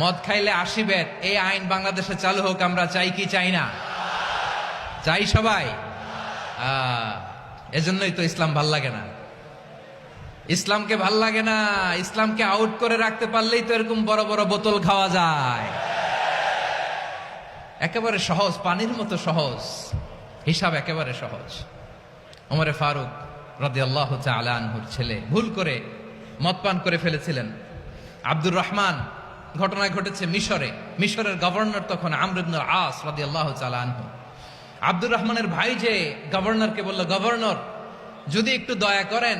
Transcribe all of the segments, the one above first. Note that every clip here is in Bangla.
মদ খাইলে 80 বেত, এই আইন বাংলাদেশে চালু হোক আমরা চাই কি চাই না? চাই সবাই। এজন্যই তো ইসলাম ভাল লাগে না। ইসলামকে ভাল লাগে না। ইসলামকে আউট করে রাখতে পারলেই তো এরকম বড় বড় বোতল খাওয়া যায়। একেবারে সহজ, পানির মতো সহজ, হিসাব একেবারে সহজ। ওমরে ফারুক রাদিয়াল্লাহু তাআলা আনহুর ছেলে ভুল করে মদ পান করে ফেলেছিলেন। আব্দুর রহমান, ঘটনা ঘটেছে মিশরে। মিশরের গভর্নর তখন আমর ইবনুল আস রাদিয়াল্লাহু তাআলা আনহু। আব্দুর রহমানের ভাই যে গভর্নরকে বলল, গভর্নর যদি একটু দয়া করেন,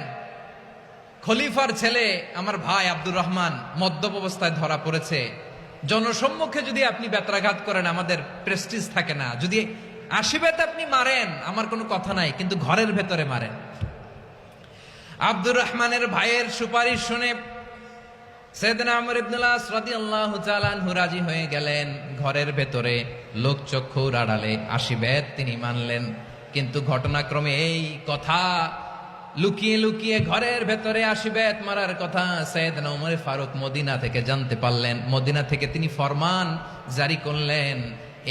খলিফার ছেলে আমার ভাই আব্দুর রহমান মদ্যপ অবস্থায় ধরা পড়েছে, জনসম্মুখে যদি আপনি বেত্রাঘাত করেন আমাদের প্রেস্টিজ থাকে না, যদি 80 বেত আপনি মারেন আমার কোনো কথা নাই, কিন্তু ঘরের ভেতরে মারেন। আব্দুর রহমানের ভাইয়ের সুপারিশ শুনে সাইয়েদনা আমর ইবনুল আস রাদিয়াল্লাহু তাআলা আনহু রাজি হয়ে গেলেন। ঘরের ভেতরে লোকচক্ষুর আড়ালে 80 বেত তিনি মানলেন। কিন্তু ঘটনাক্রমে এই কথা লুকিয়ে লুকিয়ে ঘরের ভেতরে 80 বেত মারার কথা সাইয়েদনা ওমর ফারুক মদিনা থেকে জানতে পারলেন। মদিনা থেকে তিনি ফরমান জারি করলেন,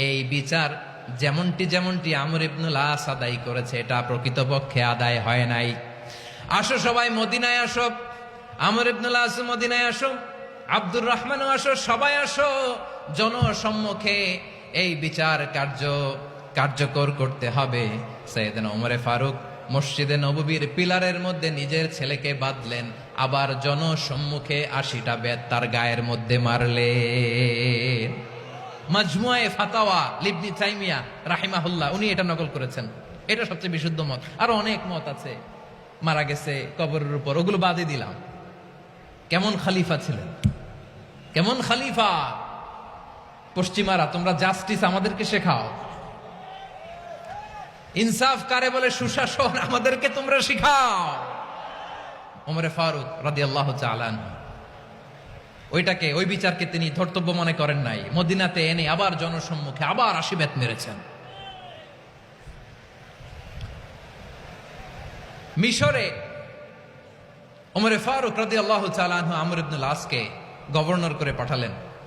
এই বিচার যেমনটি আমর ইবনুল আস আদায় করেছে এটা প্রকৃতপক্ষে আদায় হয় নাই। আসো সবাই মদিনায় আসো, আমর ইবনুল আস মদিনায় আসো, আব্দুর রহমানও আসো, সবাই আসো, জনসম্মুখে এই বিচার কার্যকর করতে হবে। সাইয়েদনা ওমর ফারুক মসজিদে নববীর পিলারের মধ্যে নিজের ছেলেকে বাঁধলেন, আবার জনসম্মুখে 80টা বেত তার গায়ের মধ্যে মারলেন। মাজমুয়ে ফাতাওয়া ইবনে তাইমিয়া রাহিমাহুল্লাহ উনি এটা নকল করেছেন। এটা সবচেয়ে বিশুদ্ধ মত। আরো অনেক মত আছে, মারা গেছে কবরের উপর, ওগুলো বাদই দিলাম। কেমন খলিফা ছিলেন, কেমন খলিফা! পশ্চিমারা তোমরা জাস্টিস আমাদেরকে শেখাও, ইনসাফ কারে বলে সুশাসন আমাদেরকে তোমরা শিখাও। ওমর ফারুক রাদিয়াল্লাহু তাআলা আনহু ওই বিচারকে তিনি ধর্তব্য মনে করেন নাই। মদিনাতে এনে আবার জনসম্মুখে আবার 80 বেত মেরেছেন। মিশরে ওমর ফারুক রাদিয়াল্লাহু তাআলা আনহু আমর ইবনুল আসকে গভর্নর করে পাঠালেন।